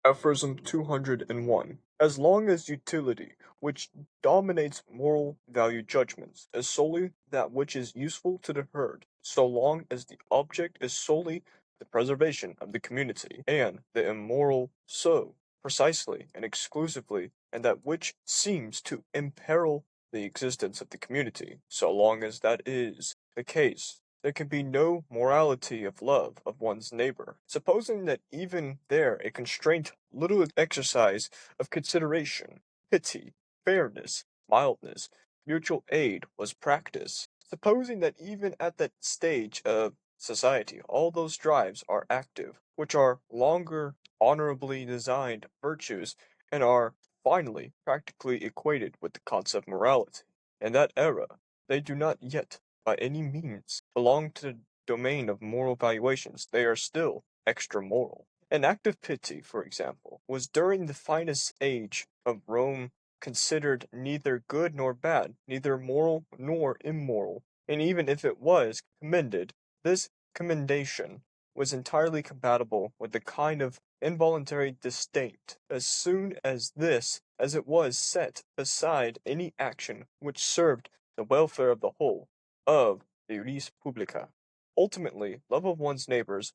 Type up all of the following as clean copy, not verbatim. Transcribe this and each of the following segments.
Aphorism 201. As long as utility, which dominates moral value judgments, is solely that which is useful to the herd, so long as the object is solely the preservation of the community, and the immoral so precisely and exclusively, and that which seems to imperil the existence of the community, so long as that is the case, there can be no morality of love of one's neighbor, supposing that even there a constraint little exercise of consideration, pity, fairness, mildness, mutual aid was practiced, supposing that even at that stage of society all those drives are active, which are longer honorably designed virtues, and are finally practically equated with the concept of morality. In that era, they do not yet by any means belong to the domain of moral valuations. They are still extra moral. An act of pity, for example, was during the finest age of Rome considered neither good nor bad, neither moral nor immoral, and even if it was commended, this commendation was entirely compatible with the kind of involuntary disdain as soon as this as it was set aside any action which served the welfare of the whole of the res publica. Ultimately, love of one's neighbors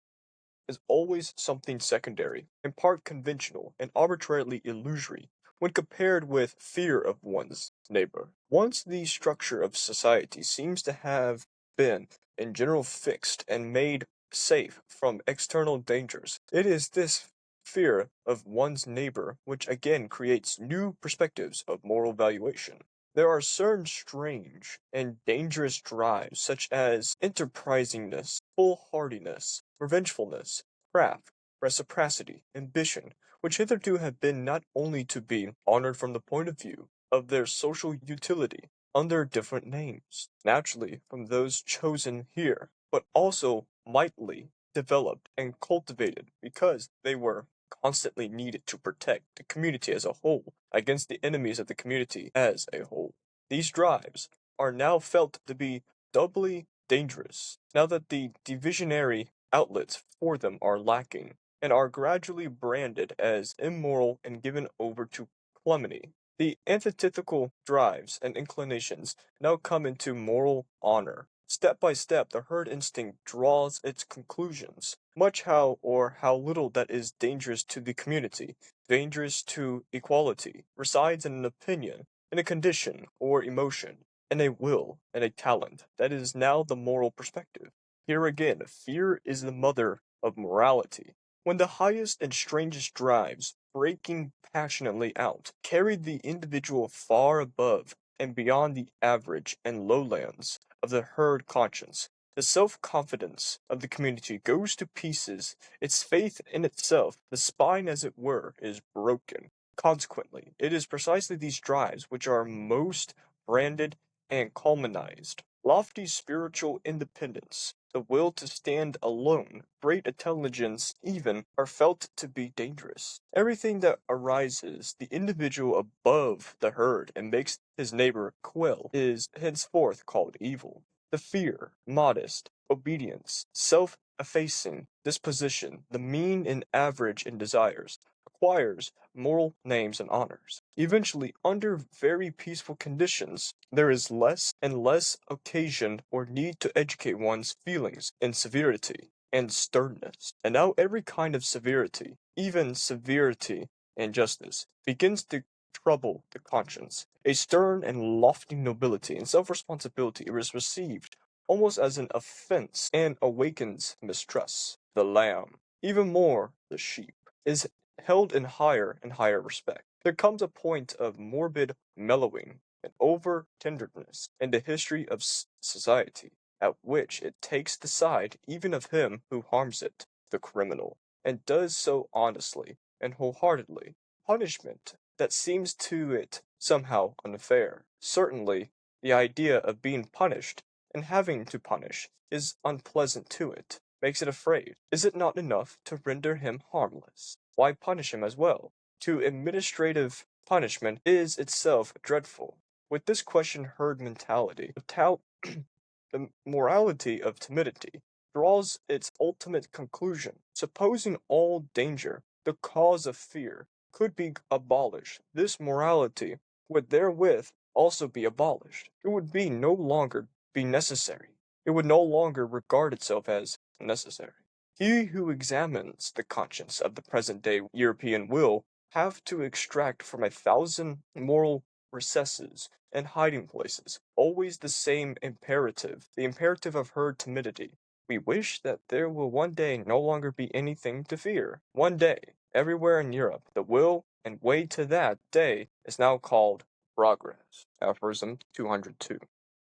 is always something secondary, in part conventional and arbitrarily illusory, when compared with fear of one's neighbor. Once the structure of society seems to have been in general fixed and made safe from external dangers, it is this fear of one's neighbor which again creates new perspectives of moral valuation. There are certain strange and dangerous drives, such as enterprisingness, foolhardiness, revengefulness, craft, reciprocity, ambition, which hitherto have been not only to be honored from the point of view of their social utility under different names, naturally from those chosen here, but also mightily developed and cultivated because they were constantly needed to protect the community as a whole against the enemies of the community as a whole. These drives are now felt to be doubly dangerous now that the divisionary outlets for them are lacking and are gradually branded as immoral and given over to calumny. The antithetical drives and inclinations now come into moral honor. Step by step, the herd instinct draws its conclusions, much how or how little that is dangerous to the community, dangerous to equality, resides in an opinion, in a condition or emotion, in a will, and a talent. That is now the moral perspective. Here again, fear is the mother of morality. When the highest and strangest drives, breaking passionately out, carried the individual far above and beyond the average and lowlands of the herd conscience, the self-confidence of the community goes to pieces, its faith in itself, the spine as it were, is broken. Consequently, it is precisely these drives which are most branded and calmanized. Lofty spiritual independence, the will to stand alone, great intelligence even, are felt to be dangerous. Everything that arises the individual above the herd and makes his neighbor quail is henceforth called evil. The fear, modest, obedience, self-effacing disposition, the mean and average in desires, acquires moral names and honors. Eventually, under very peaceful conditions, there is less and less occasion or need to educate one's feelings in severity and sternness. And now every kind of severity, even severity and justice, begins to trouble the conscience. A stern and lofty nobility and self-responsibility is received almost as an offense and awakens mistrust. The lamb, even more the sheep, is held in higher and higher respect. There comes a point of morbid mellowing and over tenderness in the history of society, at which it takes the side even of him who harms it, the criminal, and does so honestly and wholeheartedly. Punishment that seems to it somehow unfair. Certainly, the idea of being punished and having to punish is unpleasant to it, makes it afraid. Is it not enough to render him harmless? Why punish him as well? To administrative punishment is itself dreadful. With this question herd mentality, the morality of timidity draws its ultimate conclusion. Supposing all danger the cause of fear, could be abolished, this morality would therewith also be abolished. It would be no longer be necessary. It would no longer regard itself as necessary. He who examines the conscience of the present day European will have to extract from a thousand moral recesses and hiding places always the same imperative, the imperative of herd timidity. We wish that there will one day no longer be anything to fear. One day, everywhere in Europe, the will and way to that day is now called progress. Aphorism 202.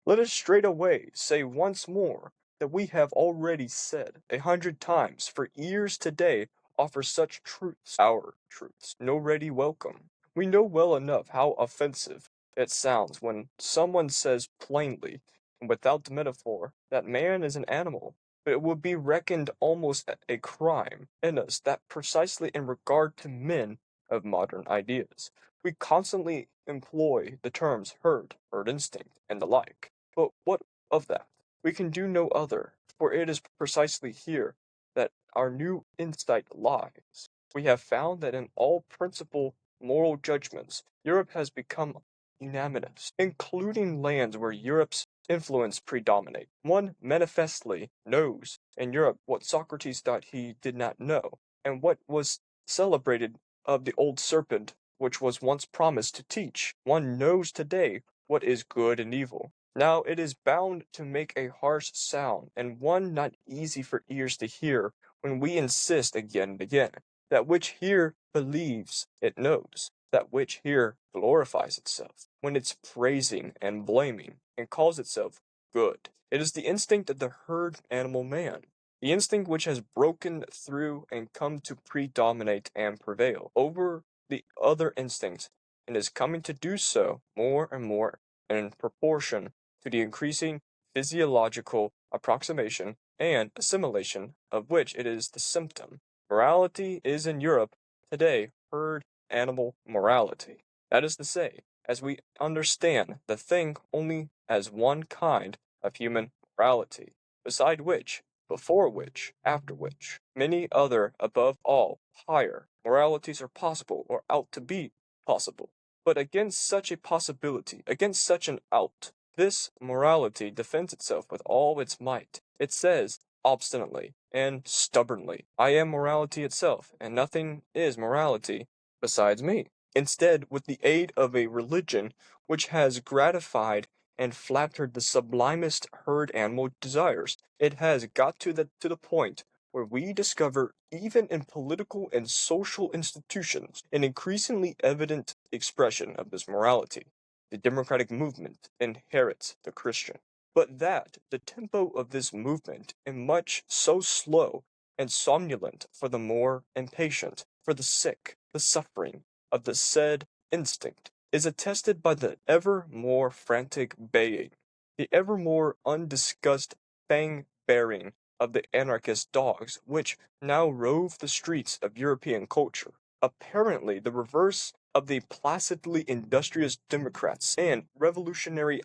Let us straightway say once more that we have already said 100 times, for ears today offer such truths, our truths, no ready welcome. We know well enough how offensive it sounds when someone says plainly, and without metaphor, that man is an animal, but it would be reckoned almost a crime in us that precisely in regard to men of modern ideas, we constantly employ the terms herd instinct, and the like. But what of that? We can do no other, for it is precisely here that our new insight lies. We have found that in all principal moral judgments, Europe has become unanimous, including lands where Europe's influence predominate. One manifestly knows in Europe what Socrates thought he did not know, and what was celebrated of the old serpent which was once promised to teach. One knows today what is good and evil. Now it is bound to make a harsh sound, and one not easy for ears to hear, when we insist again and again, that which here believes it knows, that which here glorifies itself, when it's praising and blaming, and calls itself good. It is the instinct of the herd animal man, the instinct which has broken through and come to predominate and prevail over the other instincts, and is coming to do so more and more in proportion to the increasing physiological approximation and assimilation of which it is the symptom. Morality is in Europe today herd animal morality. That is to say, as we understand the thing only as one kind of human morality, beside which, before which, after which, many other, above all, higher moralities are possible or ought to be possible. But against such a possibility, against such an out, this morality defends itself with all its might. It says, obstinately and stubbornly, I am morality itself, and nothing is morality besides me. Instead, with the aid of a religion which has gratified and flattered the sublimest herd animal desires, it has got to the point where we discover, even in political and social institutions, an increasingly evident expression of this morality. The democratic movement inherits the Christian. But that the tempo of this movement is much so slow and somnolent for the more impatient, for the sick, the suffering of the said instinct, is attested by the ever more frantic baying, the ever more undiscussed fang-bearing of the anarchist dogs which now rove the streets of European culture, apparently the reverse of the placidly industrious democrats and revolutionary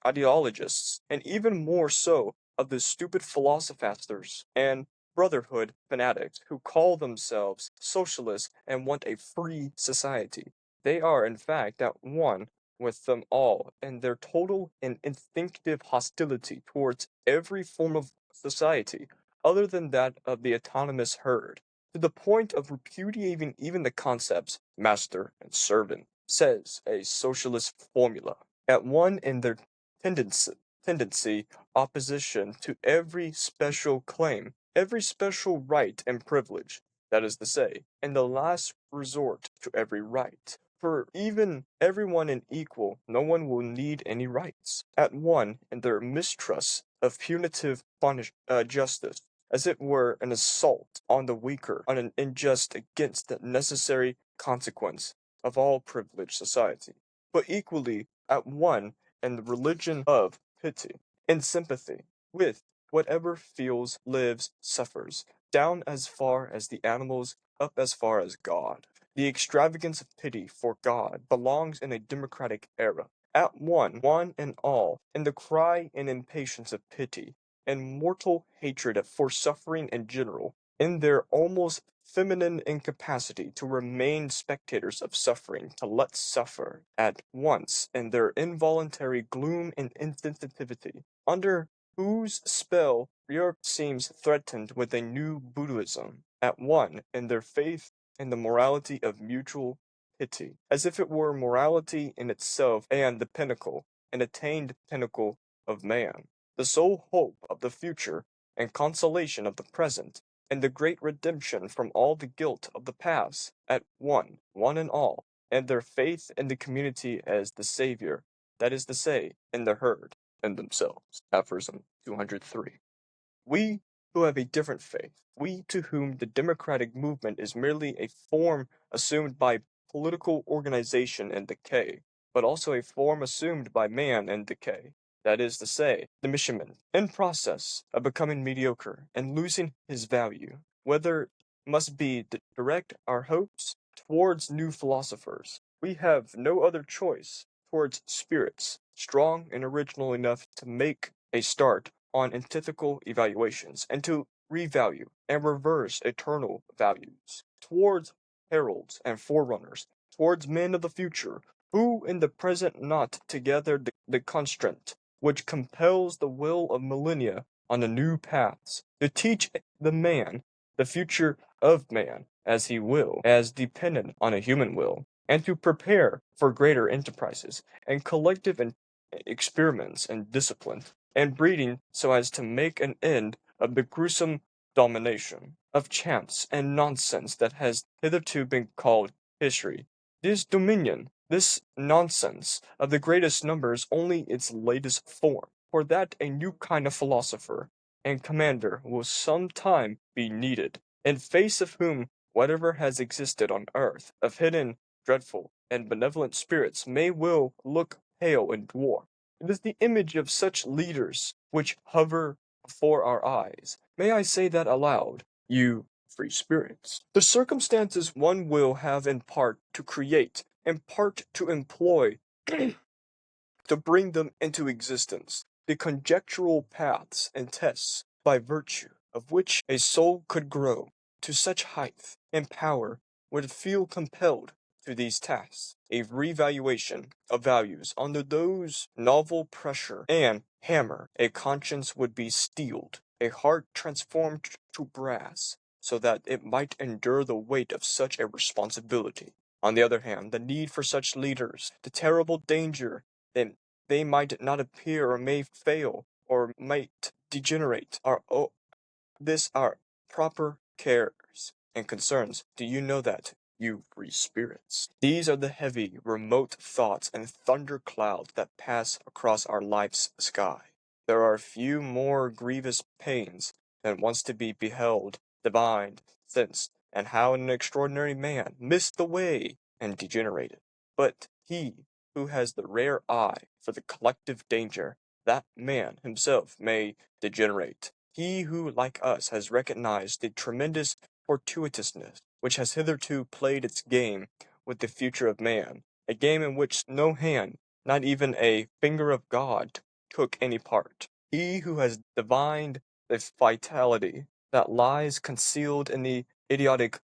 ideologists, and even more so of the stupid philosophers and brotherhood fanatics who call themselves socialists and want a free society. They are, in fact, at one with them all in their total and instinctive hostility towards every form of society other than that of the autonomous herd, to the point of repudiating even the concepts master and servant, says a socialist formula. At one in their tendency, tendency opposition to every special claim, every special right and privilege, that is to say, in the last resort to every right. For even everyone in equal, no one will need any rights. At one in their mistrust of punitive justice, as it were an assault on the weaker, on an injust against the necessary consequence of all privileged society. But equally at one in the religion of pity, in sympathy with whatever feels, lives, suffers, down as far as the animals, up as far as God. The extravagance of pity for God belongs in a democratic era. At one and all, in the cry and impatience of pity, and mortal hatred for suffering in general, in their almost feminine incapacity to remain spectators of suffering, to let suffer at once in their involuntary gloom and insensitivity, under whose spell Europe seems threatened with a new Buddhism, at one in their faith in the morality of mutual pity, as if it were morality in itself and the pinnacle, an attained pinnacle of man, the sole hope of the future and consolation of the present, and the great redemption from all the guilt of the past, at one and all, and their faith in the community as the Savior, that is to say, in the herd, in themselves. Aphorism 203. We who have a different faith, we to whom the democratic movement is merely a form assumed by political organization and decay, but also a form assumed by man and decay, that is to say, the missionman, in process of becoming mediocre and losing his value, whether must be direct our hopes towards new philosophers. We have no other choice towards spirits strong and original enough to make a start on antithetical evaluations and to revalue and reverse eternal values towards heralds and forerunners, towards men of the future, who in the present knot together the constraint which compels the will of millennia on the new paths, to teach the man the future of man as he will, as dependent on a human will, and to prepare for greater enterprises and collective experiments and discipline and breeding so as to make an end of the gruesome domination of chance and nonsense that has hitherto been called history. This dominion, this nonsense of the greatest number is only its latest form, for that a new kind of philosopher and commander will some time be needed, in face of whom whatever has existed on earth of hidden, dreadful, and benevolent spirits may well look pale and dwarf. It is the image of such leaders which hover before our eyes. May I say that aloud, you free spirits? The circumstances one will have in part to create, in part to employ, to bring them into existence, the conjectural paths and tests by virtue of which a soul could grow to such height and power would feel compelled to these tasks, a revaluation of values under those novel pressure and hammer, a conscience would be steeled, a heart transformed to brass, so that it might endure the weight of such a responsibility. On the other hand, the need for such leaders, the terrible danger that they might not appear or may fail or might degenerate are this our proper cares and concerns. Do you know that, you free spirits? These are the heavy, remote thoughts and thunder clouds that pass across our life's sky. There are few more grievous pains than once to be beheld, divined, sensed, and how an extraordinary man missed the way and degenerated. But he who has the rare eye for the collective danger, that man himself may degenerate. He who, like us, has recognized the tremendous fortuitousness which has hitherto played its game with the future of man, a game in which no hand, not even a finger of God, took any part. He who has divined the vitality that lies concealed in the idiotic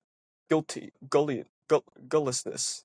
guilelessness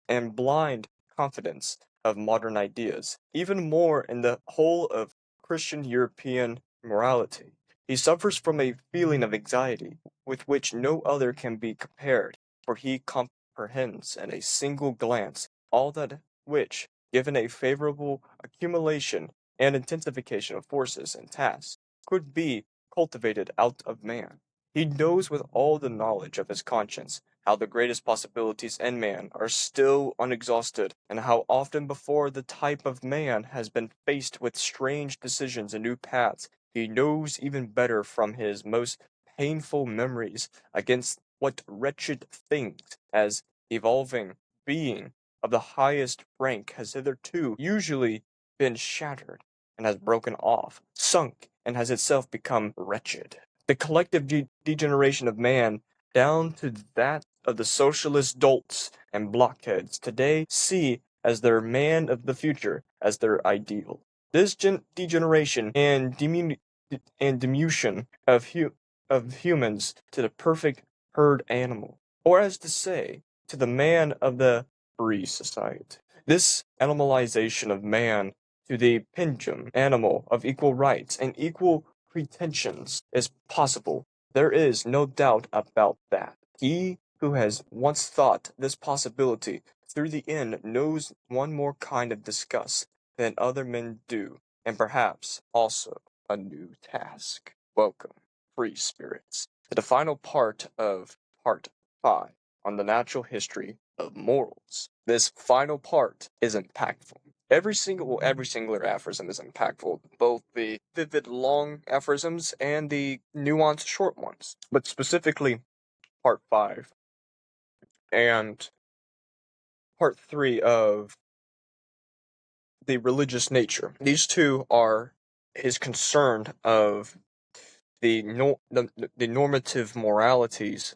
and blind confidence of modern ideas, even more in the whole of Christian European morality. He suffers from a feeling of anxiety with which no other can be compared, for he comprehends in a single glance all that which, given a favorable accumulation and intensification of forces and tasks, could be cultivated out of man. He knows with all the knowledge of his conscience how the greatest possibilities in man are still unexhausted, and how often before the type of man has been faced with strange decisions and new paths, he knows even better from his most painful memories against what wretched things as evolving being of the highest rank has hitherto usually been shattered and has broken off, sunk, and has itself become wretched. The collective degeneration of man down to that of the socialist dolts and blockheads today see as their man of the future, as their ideal. This degeneration and and diminution of humans to the perfect herd animal, or as to say, to the man of the free society. This animalization of man to the pingum animal of equal rights and equal pretensions is possible. There is no doubt about that. He who has once thought this possibility through the end knows one more kind of disgust than other men do, and perhaps also a new task. Welcome, free spirits, to the final part of part 5 on the natural history of morals. This final part is impactful. Every singular aphorism is impactful, both the vivid long aphorisms and the nuanced short ones. But specifically, part 5 and part 3 of the religious nature. These two are his concern of the normative moralities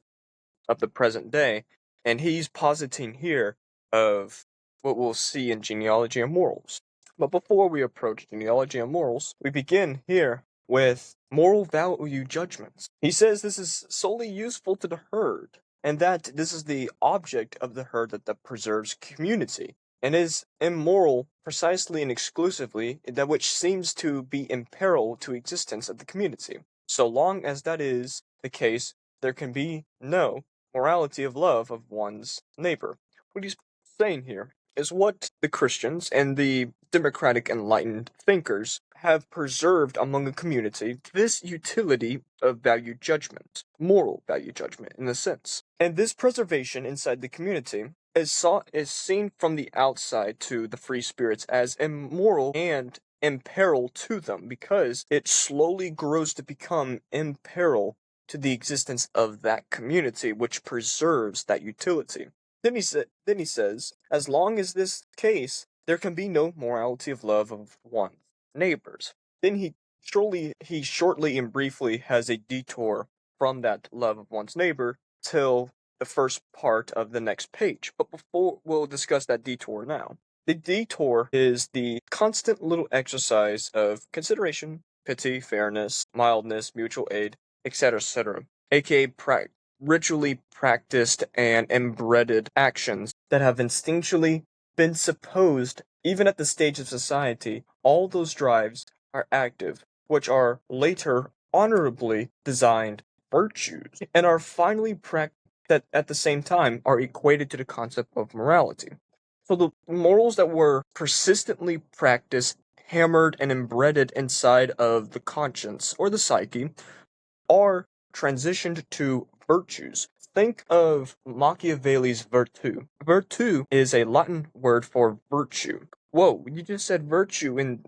of the present day, and he's positing here of what we'll see in genealogy and morals. But before we approach genealogy and morals, we begin here with moral value judgments. He says this is solely useful to the herd, and that this is the object of the herd that preserves community, and is immoral precisely and exclusively that which seems to be in peril to existence of the community. So long as that is the case, there can be no morality of love of one's neighbor. What he's saying here is what the Christians and the democratic enlightened thinkers have preserved among a community, this utility of value judgment, moral value judgment in a sense. And this preservation inside the community is seen from the outside to the free spirits as immoral and in peril to them, because it slowly grows to become in peril to the existence of that community, which preserves that utility. Then he says, as long as this case, there can be no morality of love of one's neighbors. Then he shortly and briefly has a detour from that love of one's neighbor till the first part of the next page. But before we'll discuss that detour now. The detour is the constant little exercise of consideration, pity, fairness, mildness, mutual aid, etc., aka ritually practiced and embedded actions that have instinctually been supposed, even at the stage of society, all those drives are active, which are later honorably designed virtues, and are finally that at the same time are equated to the concept of morality. So the morals that were persistently practiced, hammered, and embedded inside of the conscience or the psyche are transitioned to virtues. Think of Machiavelli's virtù. Virtù is a Latin word for virtue. Whoa, you just said virtue in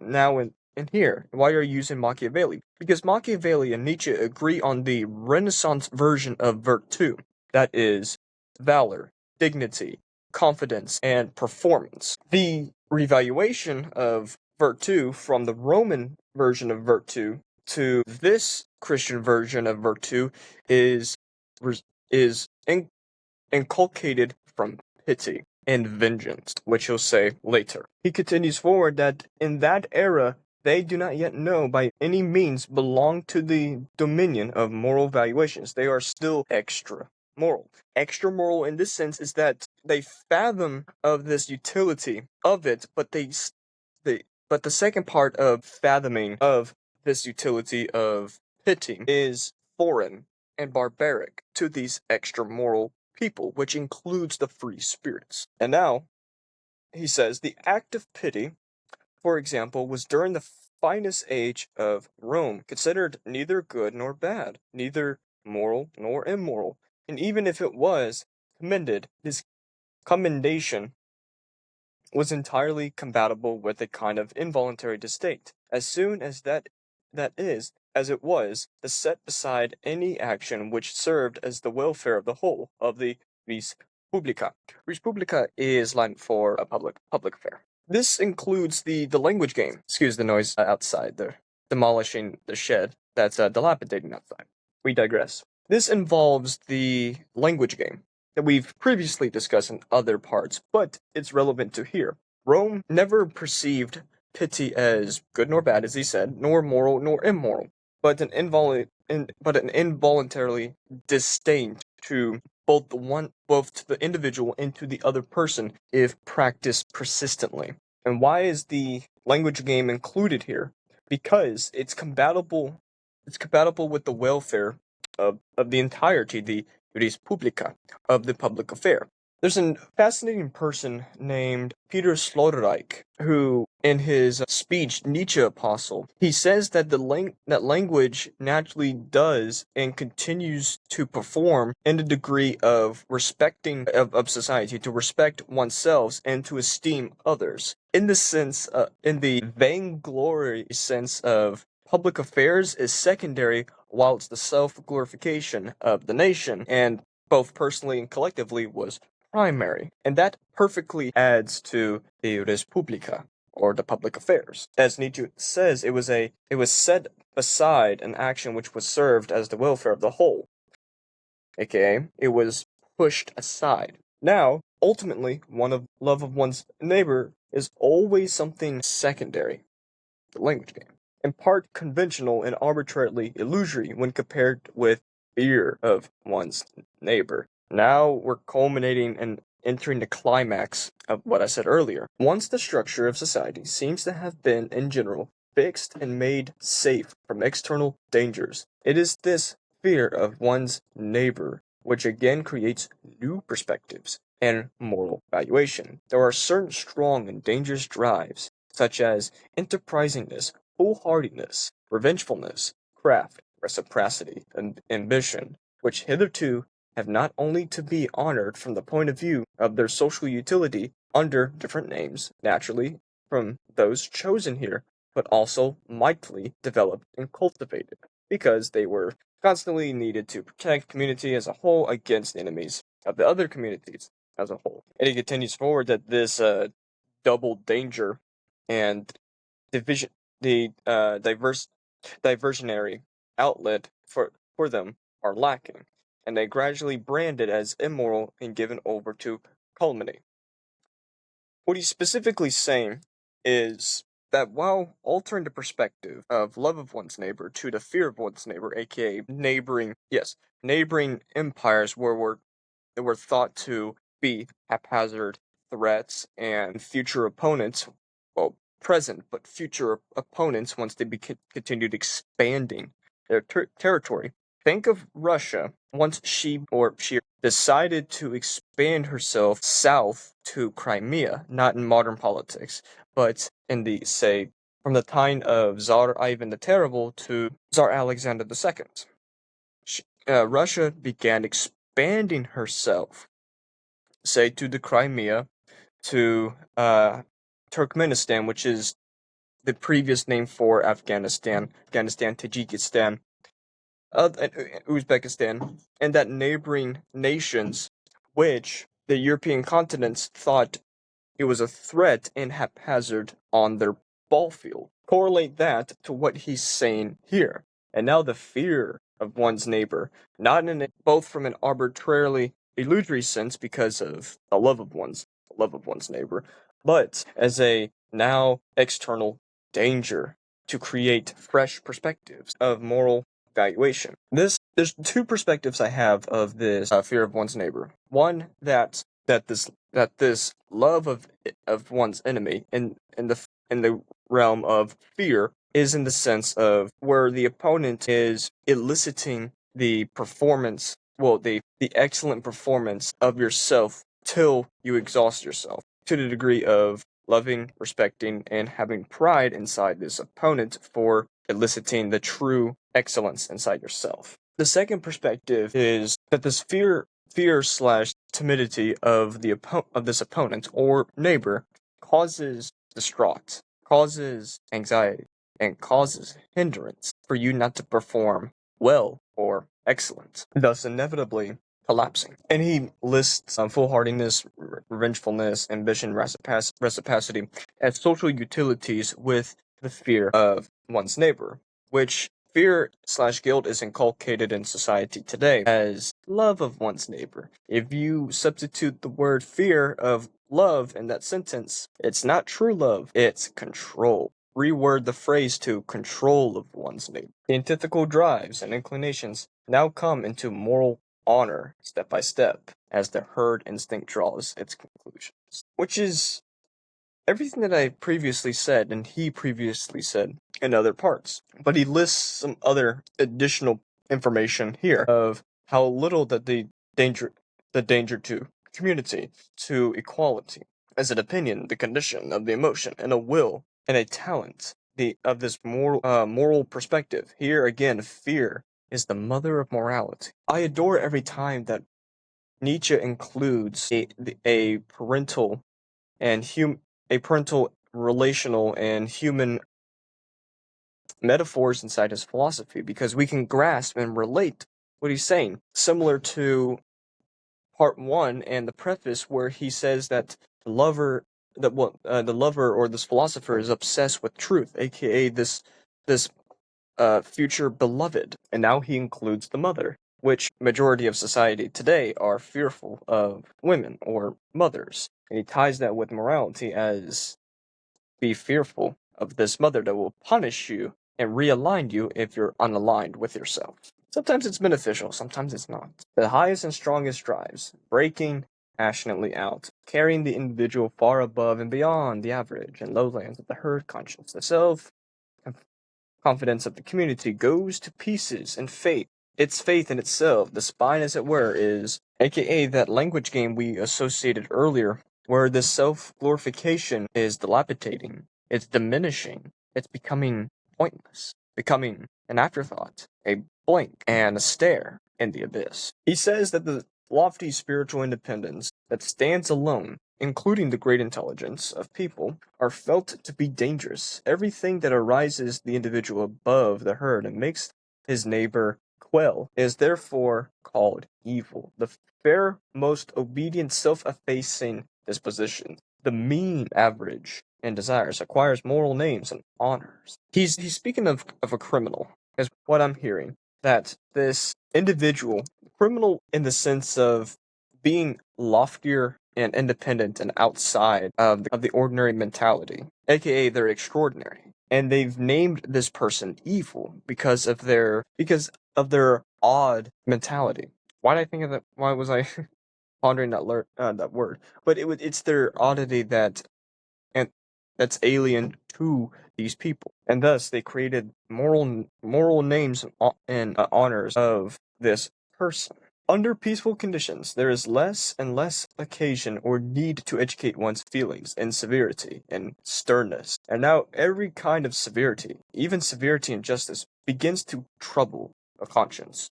here. Why are you using Machiavelli? Because Machiavelli and Nietzsche agree on the Renaissance version of virtù. That is valor, dignity, confidence, and performance. The revaluation of virtù from the Roman version of virtù to this Christian version of virtù is is inculcated from pity and vengeance, which he'll say later. He continues forward that in that era they do not yet know by any means belong to the dominion of moral valuations. They are still extra moral. Extra moral in this sense is that they fathom of this utility of it, but but the second part of fathoming of this utility of pity is foreign and barbaric to these extra moral people, which includes the free spirits. And now, he says, the act of pity, for example, was during the finest age of Rome considered neither good nor bad, neither moral nor immoral, and even if it was commended, his commendation was entirely compatible with a kind of involuntary disdain. As soon as that is, as it was, to set aside any action which served as the welfare of the whole of the vis publica. Res publica is Latin for a public affair. This includes the language game. Excuse the noise outside. They're demolishing the shed that's dilapidating outside. We digress. This involves the language game that we've previously discussed in other parts, but it's relevant to here. Rome never perceived pity as good nor bad, as he said, nor moral nor immoral, but an involuntarily disdain to both to the individual and to the other person if practiced persistently. And why is the language game included here? Because it's compatible with the welfare of the entirety, the res publica, of the public affair. There's a fascinating person named Peter Sloterdijk who, in his speech Nietzsche Apostle, he says that that language naturally does and continues to perform in the degree of respecting of society, to respect oneself and to esteem others. In the sense, in the vainglory sense of public affairs is secondary, whilst the self-glorification of the nation, and both personally and collectively, was primary. And that perfectly adds to the res publica, or the public affairs. As Nietzsche says, it was set aside an action which was served as the welfare of the whole, aka it was pushed aside. Now, ultimately, love of one's neighbor is always something secondary, the language game, in part conventional and arbitrarily illusory when compared with fear of one's neighbor. Now we're culminating and entering the climax of what I said earlier. Once the structure of society seems to have been, in general, fixed and made safe from external dangers, it is this fear of one's neighbor which again creates new perspectives and moral valuation. There are certain strong and dangerous drives, such as enterprisingness, foolhardiness, revengefulness, craft, reciprocity, and ambition, which hitherto have not only to be honored from the point of view of their social utility under different names, naturally, from those chosen here, but also mightily developed and cultivated, because they were constantly needed to protect community as a whole against enemies of the other communities as a whole. And he continues forward that this double danger and division, the diversionary outlet for them are lacking, and they gradually brand it as immoral and given over to calumny. What he's specifically saying is that while altering the perspective of love of one's neighbor to the fear of one's neighbor, aka neighboring empires that were thought to be haphazard threats and future opponents, well, present but future opponents once they continued expanding their territory. Think of Russia once she decided to expand herself south to Crimea, not in modern politics, but in the, say, from the time of Tsar Ivan the Terrible to Tsar Alexander II. Russia began expanding herself, say, to the Crimea, to Turkmenistan, which is the previous name for Afghanistan, Tajikistan, and Uzbekistan, and that neighboring nations, which the European continents thought it was a threat and haphazard on their ball field. Correlate that to what he's saying here. And now the fear of one's neighbor, not in both from an arbitrarily illusory sense because of the love of one's neighbor, but as a now external danger to create fresh perspectives of moral valuation. There's two perspectives I have of this fear of one's neighbor. One that this love of one's enemy in the realm of fear is in the sense of where the opponent is eliciting the performance, well, the excellent performance of yourself till you exhaust yourself to the degree of loving, respecting, and having pride inside this opponent for eliciting the true excellence inside yourself. The second perspective is that this fear slash timidity of this opponent or neighbor causes distraught, causes anxiety, and causes hindrance for you not to perform well or excellent, thus inevitably collapsing. And he lists foolhardiness, revengefulness, ambition, reciprocity as social utilities with the fear of one's neighbor, which fear slash guilt is inculcated in society today as love of one's neighbor. If you substitute the word fear of love in that sentence, it's not true love, it's control. reword the phrase to control of one's neighbor. The antithetical drives and inclinations now come into moral honor step by step as the herd instinct draws its conclusions. Which is everything that I previously said and he previously said in other parts. But he lists some other additional information here of how little that the danger to community, to equality, as an opinion, the condition of the emotion, and a will and a talent of this moral perspective. Here again, fear is the mother of morality. I adore every time that Nietzsche includes a parental and a parental relational and human metaphors inside his philosophy, because we can grasp and relate what he's saying, similar to part one and the preface where he says that the lover or this philosopher is obsessed with truth, aka this future beloved, and now he includes the mother, which majority of society today are fearful of women or mothers, and he ties that with morality as be fearful of this mother that will punish you and realign you if you're unaligned with yourself. Sometimes it's beneficial, sometimes it's not. The highest and strongest drives, breaking passionately out, carrying the individual far above and beyond the average and lowlands of the herd conscience, the self confidence of the community goes to pieces, and its faith in itself, the spine as it were, is aka that language game we associated earlier, where this self-glorification is dilapidating, it's diminishing, it's becoming pointless, becoming an afterthought, a blink and a stare in the abyss. He says that the lofty spiritual independence that stands alone, including the great intelligence of people, are felt to be dangerous. Everything that arises the individual above the herd and makes his neighbor quell is therefore called evil. The fair, most obedient, self-effacing disposition, the mean average and desires, acquires moral names and honors. He's speaking of a criminal, is what I'm hearing. That this individual, criminal in the sense of being loftier and independent and outside of the ordinary mentality, aka they're extraordinary. And they've named this person evil because of their odd mentality. Why did I think of that? Why was I pondering that word? But it's their oddity and that's alien to these people, and thus they created moral names and honors of this person. Under peaceful conditions, there is less and less occasion or need to educate one's feelings in severity and sternness. And now every kind of severity, even severity and justice, begins to trouble a conscience.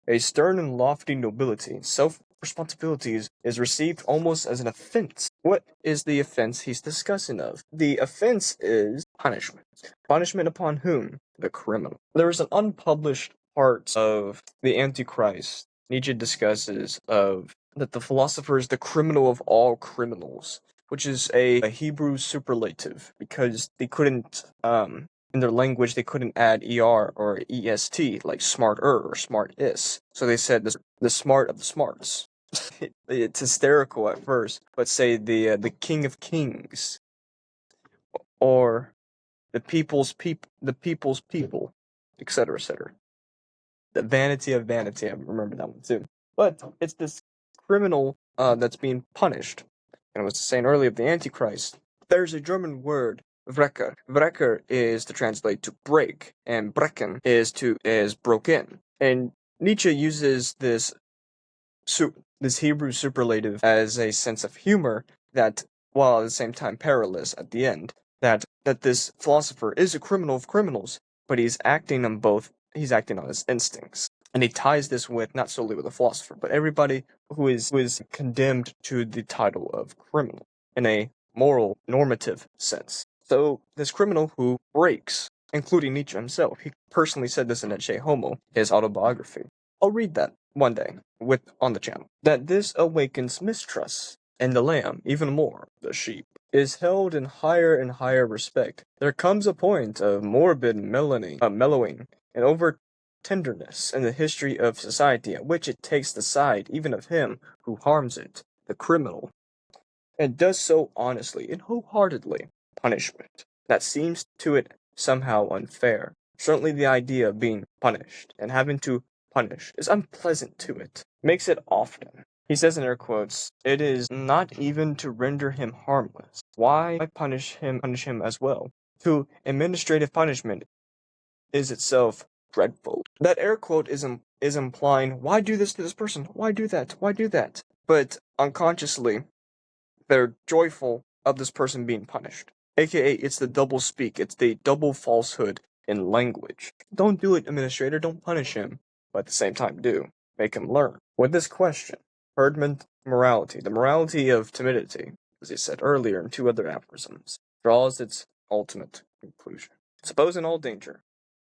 A stern and lofty nobility, self-responsibility is received almost as an offense. What is the offense he's discussing of? The offense is punishment. Punishment upon whom? The criminal. There is an unpublished part of the Antichrist Nietzsche discusses of that the philosopher is the criminal of all criminals, which is a Hebrew superlative, because they couldn't, in their language, they couldn't add er or est, like smarter or smart-is. So they said the smart of the smarts. It's hysterical at first, but say the king of kings, or the people's people, etc., etc. The vanity of vanity, I remember that one too. But it's this criminal that's being punished. And I was saying earlier of the Antichrist, there's a German word, Wrecker. Wrecker is to translate to break, and brechen is broken. And Nietzsche uses this Hebrew superlative as a sense of humor that, while at the same time perilous at the end, that this philosopher is a criminal of criminals, but he's acting on his instincts. And he ties this with, not solely with a philosopher, but everybody who is condemned to the title of criminal in a moral, normative sense. So this criminal who breaks, including Nietzsche himself, he personally said this in Ecce Homo, his autobiography. I'll read that one day on the channel. That this awakens mistrust, and the lamb, even more, the sheep, is held in higher and higher respect. There comes a point of morbid mellowing and over tenderness in the history of society at which it takes the side even of him who harms it, the criminal, and does so honestly and wholeheartedly. Punishment. that seems to it somehow unfair. Certainly the idea of being punished and having to punish is unpleasant to it. Makes it often. He says in air quotes, it is not even to render him harmless. Why punish him as well? To administrative punishment is itself dreadful. That air quote is implying, why do this to this person? Why do that? Why do that? But unconsciously, they're joyful of this person being punished. AKA, it's the double speak, it's the double falsehood in language. Don't do it, administrator, don't punish him. But at the same time, do. Make him learn. With this question, herd morality, the morality of timidity, as he said earlier in two other aphorisms, draws its ultimate conclusion. Suppose in all danger,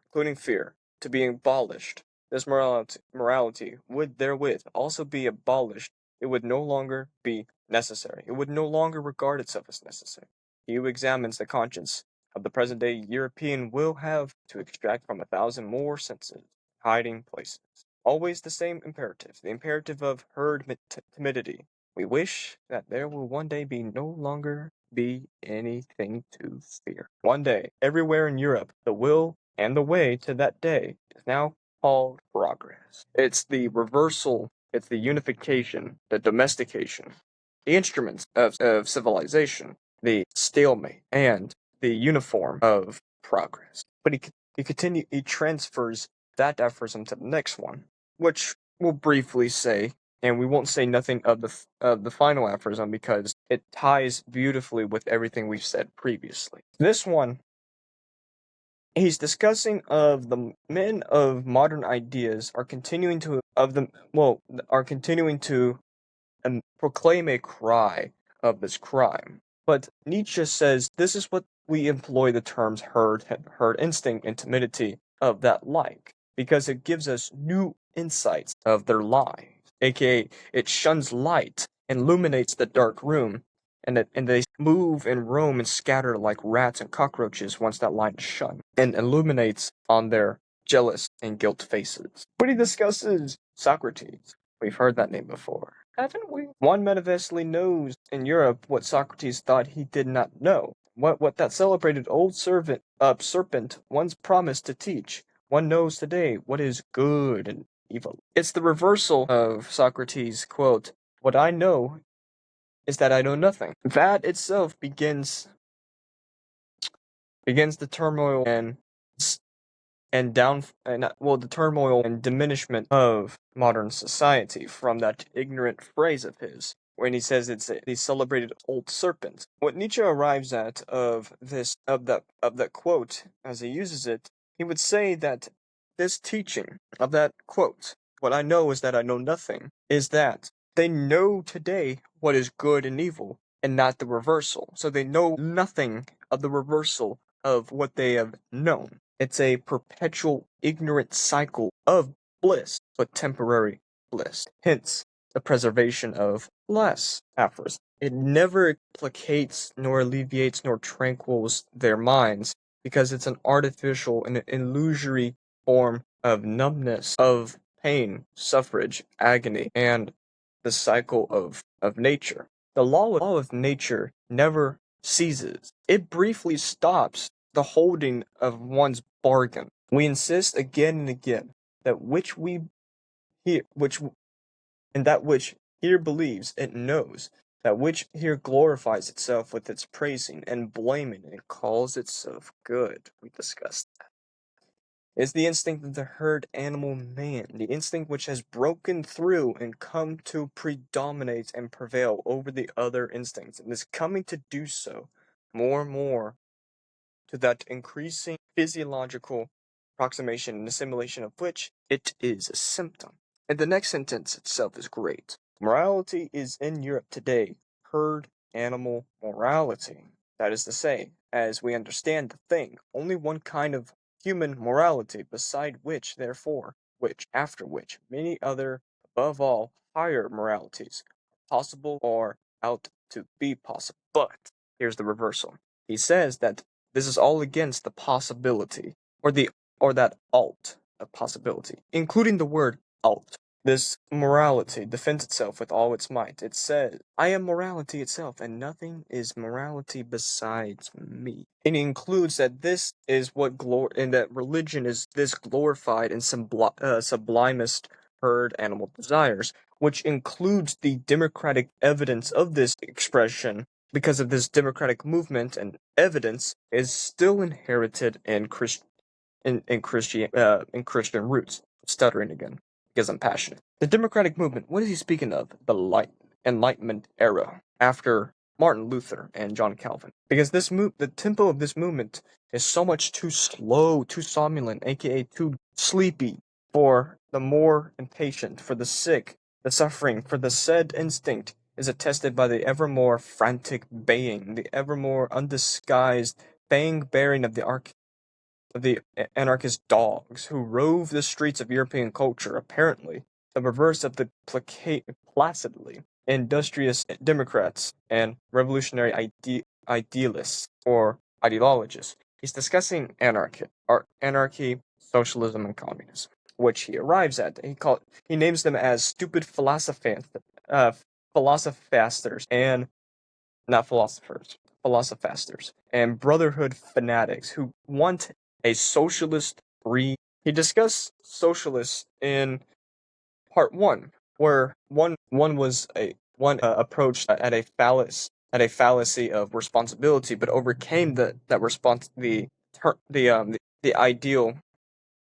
including fear, to be abolished, this morality would therewith also be abolished. It would no longer be necessary. It would no longer regard itself as necessary. He who examines the conscience of the present day European will have to extract from 1,000 more senses hiding places. Always the same imperative, the imperative of herd timidity. We wish that there will one day be no longer be anything to fear. One day, everywhere in Europe, the will and the way to that day is now called progress. It's the reversal, it's the unification, the domestication, the instruments of civilization, the stalemate, and the uniform of progress. But he transfers that aphorism to the next one, which we'll briefly say, and we won't say nothing of the final aphorism because it ties beautifully with everything we've said previously. This one, he's discussing of the men of modern ideas are continuing to proclaim a cry of this crime. But Nietzsche says this is what we employ the terms herd instinct, and timidity of that like, because it gives us new insights of their lives, aka it shuns light, illuminates the dark room, and they move and roam and scatter like rats and cockroaches once that light is shunned, and illuminates on their jealous and guilt faces. But he discusses Socrates. We've heard that name before, haven't we? One manifestly knows in Europe what Socrates thought he did not know. What that celebrated old serpent once promised to teach. One knows today what is good and evil. It's the reversal of Socrates' quote, "What I know is that I know nothing." That itself begins the turmoil the turmoil and diminishment of modern society from that ignorant phrase of his when he says it's the celebrated old serpent. What Nietzsche arrives at of that quote as he uses it, he would say that this teaching of that quote, "What I know is that I know nothing," is that they know today what is good and evil and not the reversal. So they know nothing of the reversal of what they have known. It's a perpetual ignorant cycle of bliss, but temporary bliss. Hence, the preservation of less aphorism. It never placates, nor alleviates, nor tranquils their minds, because it's an artificial and an illusory form of numbness, of pain, suffrage, agony, and the cycle of nature. The law of nature never ceases. It briefly stops the holding of one's bargain. We insist again and again that which we hear, which here believes it knows, that which here glorifies itself with its praising and blaming and calls itself good. We discussed that. Is the instinct of the herd animal man, the instinct which has broken through and come to predominate and prevail over the other instincts, and is coming to do so more and more to that increasing physiological approximation and assimilation of which it is a symptom. And the next sentence itself is great. Morality is in Europe today herd animal morality. That is to say, as we understand the thing, only one kind of human morality, beside which, therefore, after which, many other, above all, higher moralities are possible or out to be possible. But here's the reversal. He says that this is all against the possibility, or that alt of possibility, including the word alt. This morality defends itself with all its might. It says, I am morality itself, and nothing is morality besides me. And it includes that this is what and that religion is this glorified and sublimest herd animal desires, which includes the democratic evidence of this expression, because of this democratic movement and evidence is still inherited in Christian roots. Stuttering again because I'm passionate. The democratic movement. What is he speaking of? The Enlightenment era after Martin Luther and John Calvin. Because the tempo of this movement is so much too slow, too somnolent, aka too sleepy for the more impatient, for the sick, the suffering, for the said instinct is attested by the ever more frantic baying, the ever more undisguised bang bearing of the anarchist dogs who rove the streets of European culture, apparently the reverse of the placidly industrious Democrats and revolutionary idealists or ideologists. He's discussing anarchy, socialism, and communism, which he arrives at. He names them as stupid philosophers and not philosophers, and brotherhood fanatics who want a socialist free. He discussed socialists in part one, where one was a one approached at a fallacy of responsibility, but overcame that response the ideal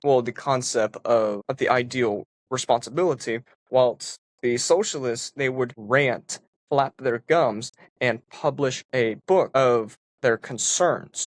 the concept of the ideal responsibility, whilst the socialists they would rant, flap their gums, and publish a book of their concerns.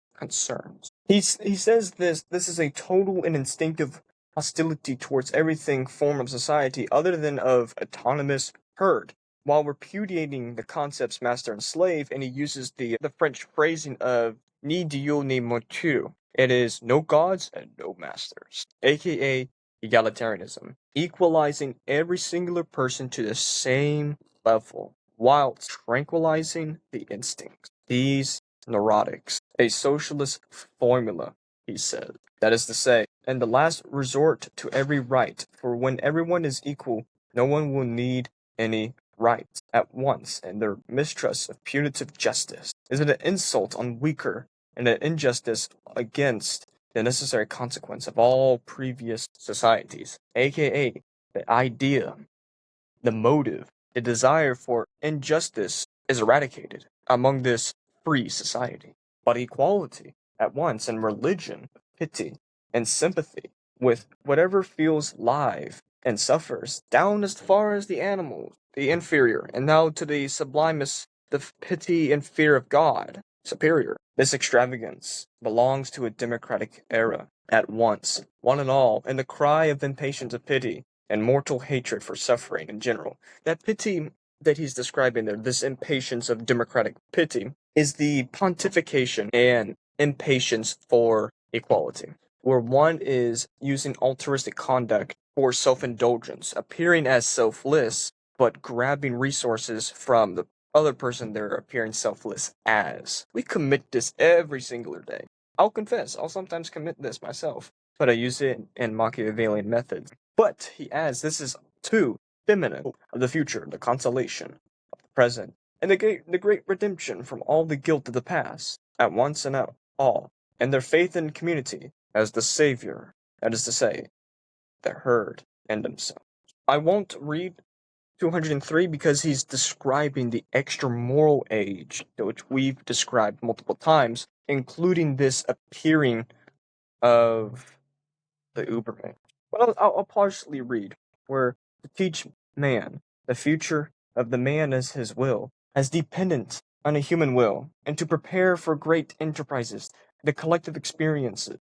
He says this is a total and instinctive hostility towards everything form of society other than of autonomous herd, while repudiating the concepts master and slave, and he uses the French phrasing of ni Dieu ni motu. It is no gods and no masters, aka egalitarianism, equalizing every singular person to the same level while tranquilizing the instincts. These neurotics, a socialist formula, he said. That is to say, in the last resort to every right, for when everyone is equal, no one will need any rights at once, and their mistrust of punitive justice is an insult on weaker and an injustice against the necessary consequence of all previous societies, aka the idea, the motive, the desire for injustice is eradicated among this free society. But equality at once and religion, pity, and sympathy with whatever feels live and suffers, down as far as the animals, the inferior, and now to the sublimest, the pity and fear of God, superior. This extravagance belongs to a democratic era at once, one and all, in the cry of impatience of pity and mortal hatred for suffering in general. That pity that he's describing there, this impatience of democratic pity, is the pontification and impatience for equality, where one is using altruistic conduct for self-indulgence, appearing as selfless, but grabbing resources from the other person they're appearing selfless as. We commit this every singular day. I'll confess, I'll sometimes commit this myself, but I use it in Machiavellian methods. But, he adds, this is too feminine of the future, the consolation of the present, and the great redemption from all the guilt of the past, at once and at all, and their faith in community as the savior, that is to say, the herd and themselves. I won't read 203 because he's describing the extra moral age, which we've described multiple times, including this appearing of the Uberman. But I'll partially read, where to teach man the future of the man as his will, as dependent on a human will, and to prepare for great enterprises, the collective experiences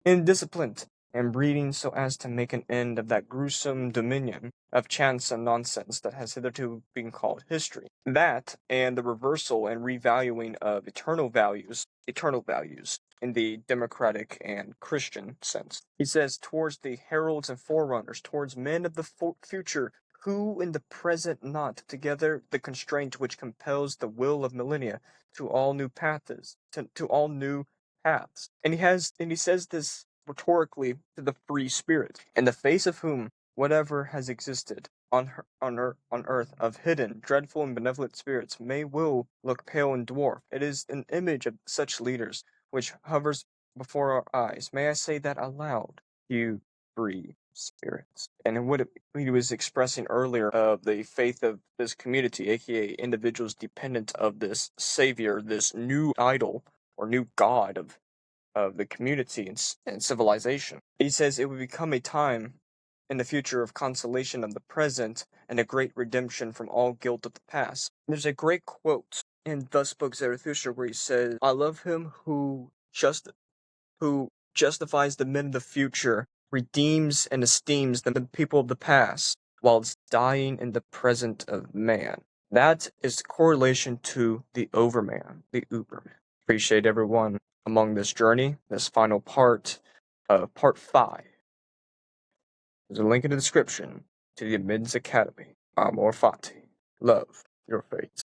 in discipline and breeding so as to make an end of that gruesome dominion of chance and nonsense that has hitherto been called history. That and the reversal and revaluing of eternal values in the democratic and Christian sense. He says, towards the heralds and forerunners, towards men of the future, who in the present not together the constraint which compels the will of millennia to all new paths, to all new paths. And he says this rhetorically to the free spirit, in the face of whom whatever has existed on earth of hidden, dreadful, and benevolent spirits will look pale and dwarf. It is an image of such leaders which hovers before our eyes. May I say that aloud? You free spirits. And what he was expressing earlier of the faith of this community, aka individuals dependent of this savior, this new idol or new god of the community and civilization. He says it would become a time in the future of consolation of the present and a great redemption from all guilt of the past. There's a great quote in Thus Spoke Zarathustra where he says, I love him who justifies the men of the future, redeems and esteems the people of the past, whilst dying in the present of man. That is the correlation to the Overman, the Uberman. Appreciate everyone among this journey, this final part of part 5. There's a link in the description to the Admittance Academy. Amor Fati. Love your fate.